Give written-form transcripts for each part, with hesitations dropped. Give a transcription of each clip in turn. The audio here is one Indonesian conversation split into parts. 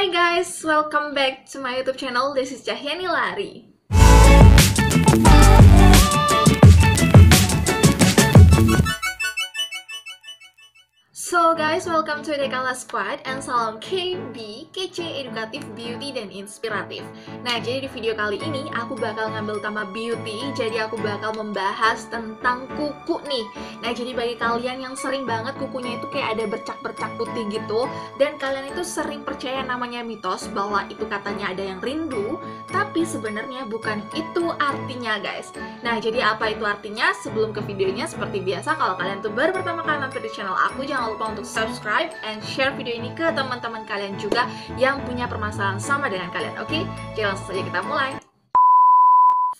Hi guys, welcome back to my YouTube channel. This is Cahyani Lari. So guys, welcome to Dekala Squad and salam KB, kece, edukatif, beauty, dan inspiratif. Nah, jadi di video kali ini aku bakal ngambil tema beauty. Jadi aku bakal membahas tentang kuku nih. Nah, jadi bagi kalian yang sering banget kukunya itu kayak ada bercak-bercak putih gitu, dan kalian itu sering percaya namanya mitos bahwa itu katanya ada yang rindu, tapi sebenarnya bukan itu artinya guys. Nah, jadi apa itu artinya? Sebelum ke videonya, seperti biasa kalau kalian tuh baru pertama kali mampir di channel aku, jangan lupa untuk subscribe and share video ini ke teman-teman kalian juga yang punya permasalahan sama dengan kalian. Oke, jadi langsung saja kita mulai.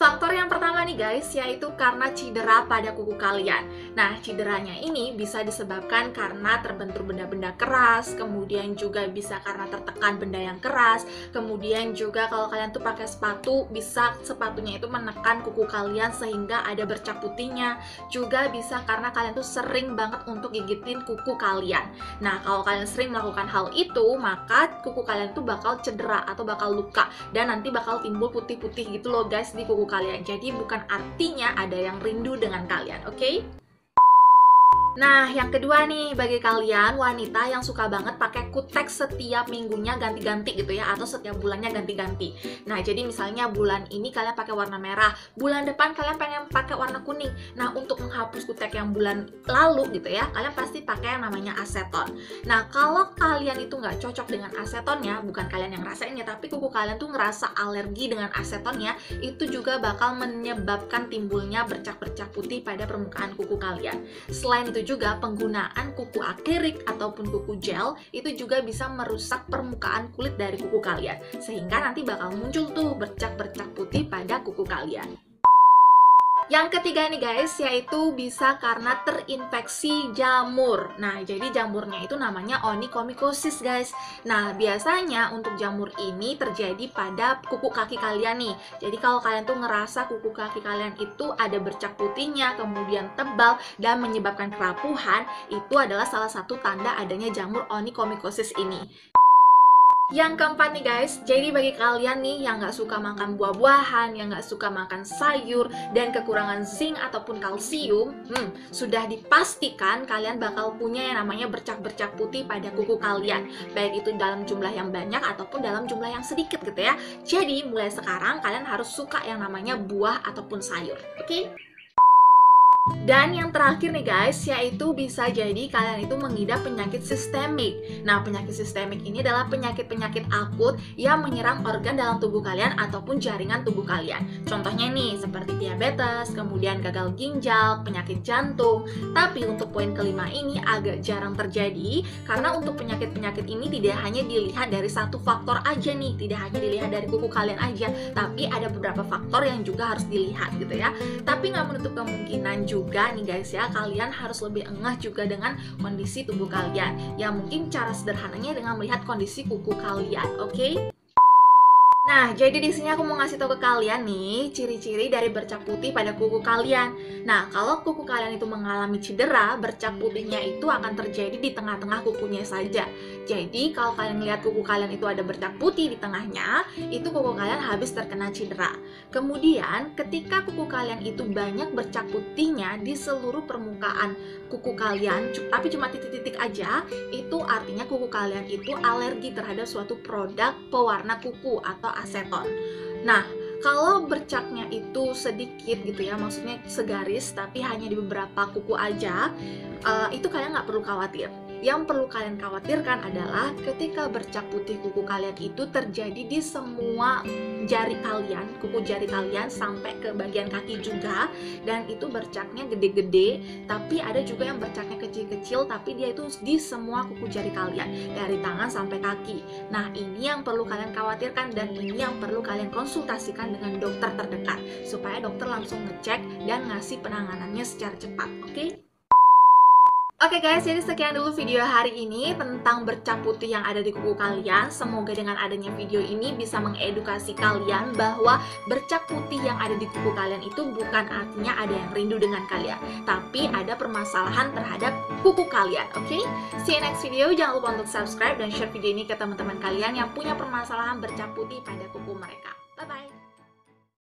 Faktor yang pertama nih guys, yaitu karena cedera pada kuku kalian. Nah, cederanya ini bisa disebabkan karena terbentur benda-benda keras, kemudian juga bisa karena tertekan benda yang keras, kemudian juga kalau kalian tuh pakai sepatu, bisa sepatunya itu menekan kuku kalian sehingga ada bercak putihnya. Juga bisa karena kalian tuh sering banget untuk gigitin kuku kalian. Nah, kalau kalian sering melakukan hal itu, maka kuku kalian tuh bakal cedera atau bakal luka, dan nanti bakal timbul putih-putih gitu loh guys di kuku kalian. Jadi bukan artinya ada yang rindu dengan kalian, oke? Nah, yang kedua nih, bagi kalian wanita yang suka banget pakai kutek setiap minggunya ganti-ganti gitu ya, atau setiap bulannya ganti-ganti. Nah, jadi misalnya bulan ini kalian pakai warna merah, bulan depan kalian pengen pakai warna kuning. Nah, untuk menghapus kutek yang bulan lalu gitu ya, kalian pasti pakai yang namanya aseton. Nah, kalau kalian itu nggak cocok dengan asetonnya, bukan kalian yang rasainnya, tapi kuku kalian tuh ngerasa alergi dengan asetonnya, itu juga bakal menyebabkan timbulnya bercak-bercak putih pada permukaan kuku kalian. Selain itu juga penggunaan kuku akrilik ataupun kuku gel itu juga bisa merusak permukaan kulit dari kuku kalian, sehingga nanti bakal muncul tuh bercak-bercak putih pada kuku kalian. Yang ketiga nih guys, yaitu bisa karena terinfeksi jamur. Nah, jadi jamurnya itu namanya onychomycosis guys. Nah, biasanya untuk jamur ini terjadi pada kuku kaki kalian nih. Jadi kalau kalian tuh ngerasa kuku kaki kalian itu ada bercak putihnya, kemudian tebal, dan menyebabkan kerapuhan, itu adalah salah satu tanda adanya jamur onychomycosis ini. Yang keempat nih guys, jadi bagi kalian nih yang nggak suka makan buah-buahan, yang nggak suka makan sayur, dan kekurangan zinc ataupun kalsium, sudah dipastikan kalian bakal punya yang namanya bercak-bercak putih pada kuku kalian. Baik itu dalam jumlah yang banyak ataupun dalam jumlah yang sedikit gitu ya. Jadi mulai sekarang kalian harus suka yang namanya buah ataupun sayur, oke? Dan yang terakhir nih guys, yaitu bisa jadi kalian itu mengidap penyakit sistemik. Nah, penyakit sistemik ini adalah penyakit-penyakit akut yang menyerang organ dalam tubuh kalian ataupun jaringan tubuh kalian. Contohnya nih, seperti diabetes, kemudian gagal ginjal, penyakit jantung. Tapi untuk poin kelima ini agak jarang terjadi, karena untuk penyakit-penyakit ini tidak hanya dilihat dari satu faktor aja nih, tidak hanya dilihat dari kuku kalian aja, tapi ada beberapa faktor yang juga harus dilihat gitu ya. Tapi nggak menutup kemungkinan juga nih guys ya, kalian harus lebih engah juga dengan kondisi tubuh kalian. Ya mungkin cara sederhananya dengan melihat kondisi kuku kalian, oke? Nah, jadi di sini aku mau ngasih tahu ke kalian nih ciri-ciri dari bercak putih pada kuku kalian. Nah, kalau kuku kalian itu mengalami cedera, bercak putihnya itu akan terjadi di tengah-tengah kukunya saja. Jadi, kalau kalian lihat kuku kalian itu ada bercak putih di tengahnya, itu kuku kalian habis terkena cedera. Kemudian, ketika kuku kalian itu banyak bercak putihnya di seluruh permukaan kuku kalian, tapi cuma titik-titik aja, itu artinya kuku kalian itu alergi terhadap suatu produk pewarna kuku atau aseton. Nah, kalau bercaknya itu sedikit gitu ya, maksudnya segaris tapi hanya di beberapa kuku aja, itu kalian nggak perlu khawatir. Yang perlu kalian khawatirkan adalah ketika bercak putih kuku kalian itu terjadi di semua jari kalian, kuku jari kalian sampai ke bagian kaki juga, dan itu bercaknya gede-gede, tapi ada juga yang bercaknya kecil-kecil tapi dia itu di semua kuku jari kalian, dari tangan sampai kaki. Nah, ini yang perlu kalian khawatirkan, dan ini yang perlu kalian konsultasikan dengan dokter terdekat supaya dokter langsung ngecek dan ngasih penanganannya secara cepat, oke? Oke guys, jadi sekian dulu video hari ini tentang bercak putih yang ada di kuku kalian. Semoga dengan adanya video ini bisa mengedukasi kalian bahwa bercak putih yang ada di kuku kalian itu bukan artinya ada yang rindu dengan kalian, tapi ada permasalahan terhadap kuku kalian, oke? See you next video, jangan lupa untuk subscribe dan share video ini ke teman-teman kalian yang punya permasalahan bercak putih pada kuku mereka.